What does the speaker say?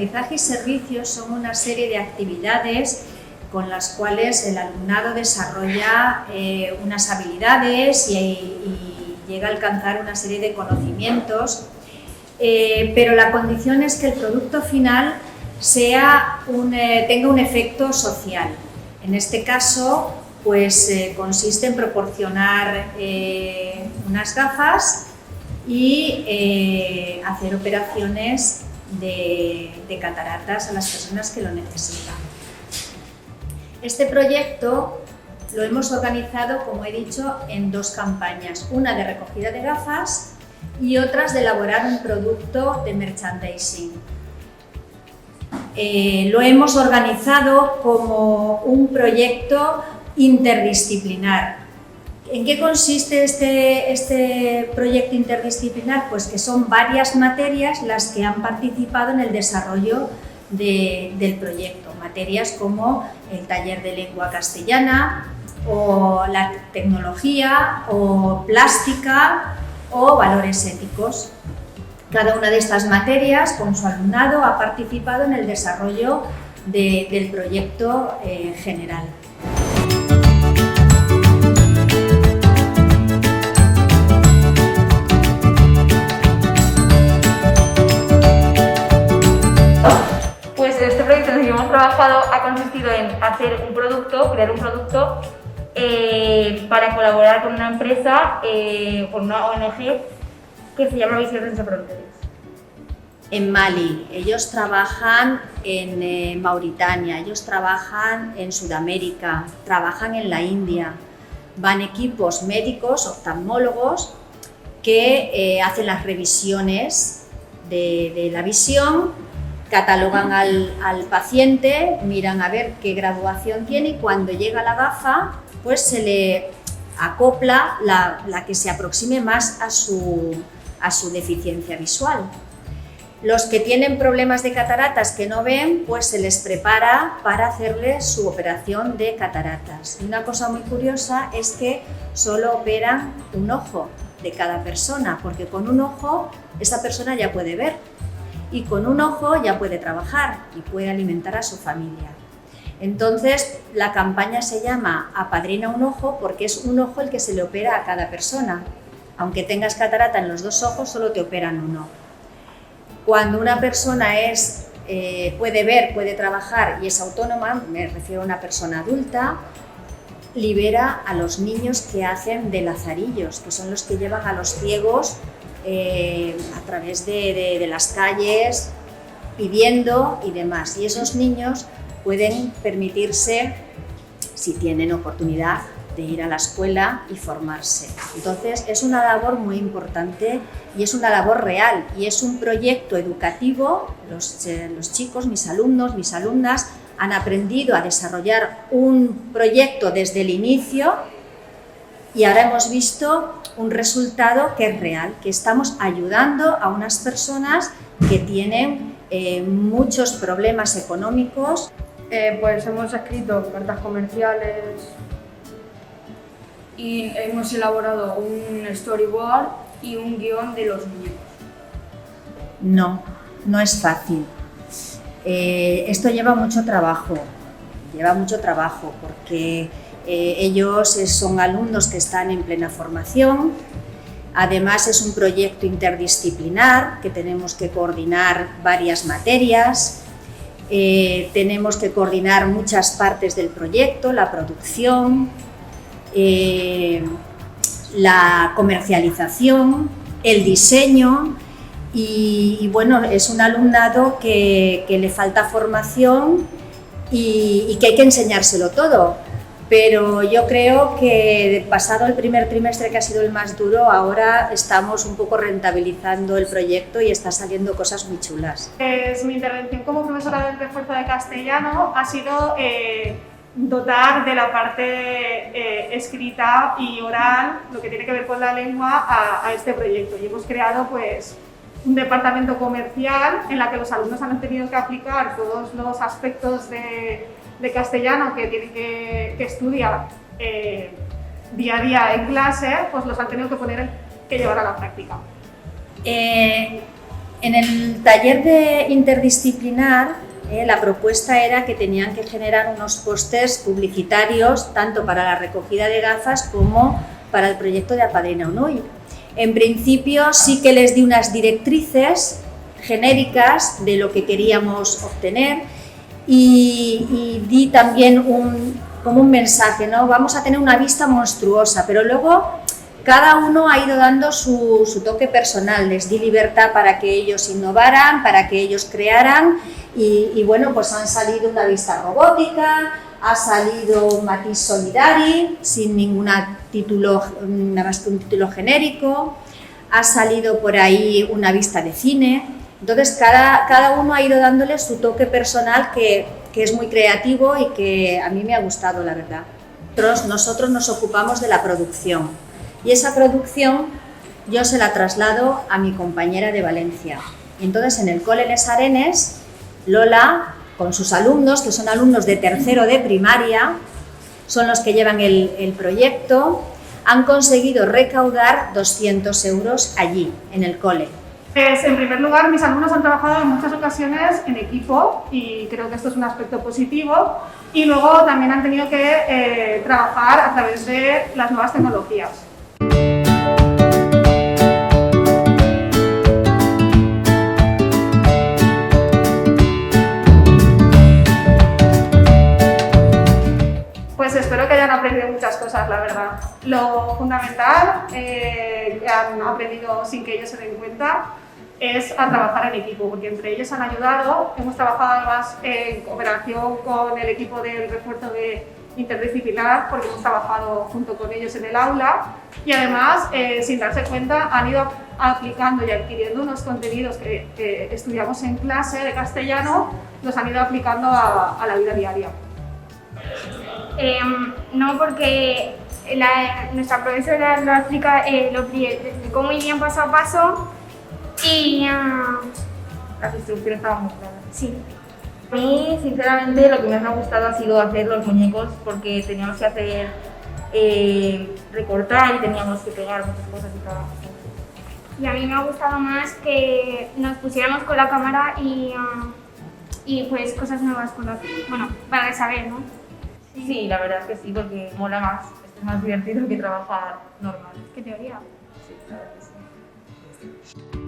aprendizaje y servicios son una serie de actividades con las cuales el alumnado desarrolla unas habilidades y llega a alcanzar una serie de conocimientos, pero la condición es que el producto final tenga un efecto social. En este caso, pues consiste en proporcionar unas gafas y hacer operaciones de cataratas a las personas que lo necesitan. Este proyecto lo hemos organizado, como he dicho, en dos campañas, una de recogida de gafas y otras de elaborar un producto de merchandising. Lo hemos organizado como un proyecto interdisciplinar. ¿En qué consiste este proyecto interdisciplinar? Pues que son varias materias las que han participado en el desarrollo del proyecto. Materias como el taller de lengua castellana, o la tecnología, o plástica, o valores éticos. Cada una de estas materias, con su alumnado, ha participado en el desarrollo del proyecto general. Este proyecto en el que hemos trabajado ha consistido en hacer un producto, crear un producto para colaborar con una empresa, con una ONG que se llama Visiones Sin Fronteras. En Mali, ellos trabajan en Mauritania, ellos trabajan en Sudamérica, trabajan en la India. Van equipos médicos, oftalmólogos, que hacen las revisiones de la visión, catalogan al paciente, miran a ver qué graduación tiene y cuando llega la gafa, pues se le acopla la que se aproxime más a su deficiencia visual. Los que tienen problemas de cataratas que no ven, pues se les prepara para hacerles su operación de cataratas. Y una cosa muy curiosa es que solo operan un ojo de cada persona, porque con un ojo esa persona ya puede ver. Y con un ojo ya puede trabajar y puede alimentar a su familia. Entonces, la campaña se llama Apadrina un ojo porque es un ojo el que se le opera a cada persona. Aunque tengas catarata en los dos ojos, solo te operan uno. Cuando una persona puede ver, puede trabajar y es autónoma, me refiero a una persona adulta, libera a los niños que hacen de lazarillos, que son los que llevan a los ciegos a través de las calles, pidiendo y demás. Y esos niños pueden permitirse, si tienen oportunidad, de ir a la escuela y formarse. Entonces es una labor muy importante y es una labor real y es un proyecto educativo. Los chicos, mis alumnos, mis alumnas, han aprendido a desarrollar un proyecto desde el inicio y ahora hemos visto un resultado que es real, que estamos ayudando a unas personas que tienen muchos problemas económicos. Pues hemos escrito cartas comerciales y hemos elaborado un storyboard y un guión de los muñecos. No es fácil. Esto lleva mucho trabajo porque ellos son alumnos que están en plena formación. Además es un proyecto interdisciplinar que tenemos que coordinar varias materias, tenemos que coordinar muchas partes del proyecto, la producción, la comercialización, el diseño y bueno, es un alumnado que le falta formación y que hay que enseñárselo todo. Pero yo creo que pasado el primer trimestre, que ha sido el más duro, ahora estamos un poco rentabilizando el proyecto y está saliendo cosas muy chulas. Mi intervención como profesora del refuerzo de castellano ha sido dotar de la parte escrita y oral, lo que tiene que ver con la lengua, a este proyecto. Y hemos creado pues un departamento comercial en la que los alumnos han tenido que aplicar todos los aspectos de castellano que tienen que estudiar día a día en clase, pues los han tenido que llevar a la práctica. En el taller de interdisciplinar, la propuesta era que tenían que generar unos pósters publicitarios tanto para la recogida de gafas como para el proyecto de Apadrina un Ull. En principio sí que les di unas directrices genéricas de lo que queríamos obtener y di también como un mensaje, ¿no? Vamos a tener una vista monstruosa, pero luego cada uno ha ido dando su toque personal, les di libertad para que ellos innovaran, para que ellos crearan y bueno, pues han salido una vista robótica, ha salido un matiz solidari sin título, nada más que un título genérico, ha salido por ahí una vista de cine. Entonces cada uno ha ido dándole su toque personal que es muy creativo y que a mí me ha gustado, la verdad. Nosotros nos ocupamos de la producción y esa producción yo se la traslado a mi compañera de Valencia. Entonces en el Cole Les Arenes, Lola, con sus alumnos, que son alumnos de tercero de primaria, son los que llevan el proyecto, han conseguido recaudar 200 euros allí, en el cole. Pues, en primer lugar, mis alumnos han trabajado en muchas ocasiones en equipo y creo que esto es un aspecto positivo. Y luego también han tenido que trabajar a través de las nuevas tecnologías. Pues espero que hayan aprendido muchas cosas, la verdad. Lo fundamental que han aprendido sin que ellos se den cuenta es a trabajar en equipo, porque entre ellos han ayudado. Hemos trabajado además en cooperación con el equipo del refuerzo de interdisciplinar, porque hemos trabajado junto con ellos en el aula y además, sin darse cuenta, han ido aplicando y adquiriendo unos contenidos que estudiamos en clase de castellano, los han ido aplicando a la vida diaria. No, porque nuestra profesora lo explica, lo explicó muy bien paso a paso y Las instrucciones estaban muy claras. sí. A mí, sinceramente, lo que más me ha gustado ha sido hacer los muñecos, porque teníamos que hacer recortar y teníamos que pegar muchas cosas y trabajar. Y a mí me ha gustado más que nos pusiéramos con la cámara y pues cosas nuevas para saber, ¿no? Sí, la verdad es que sí, porque mola más, es más divertido que trabajar normal. ¿Qué teoría? Sí, la verdad que sí.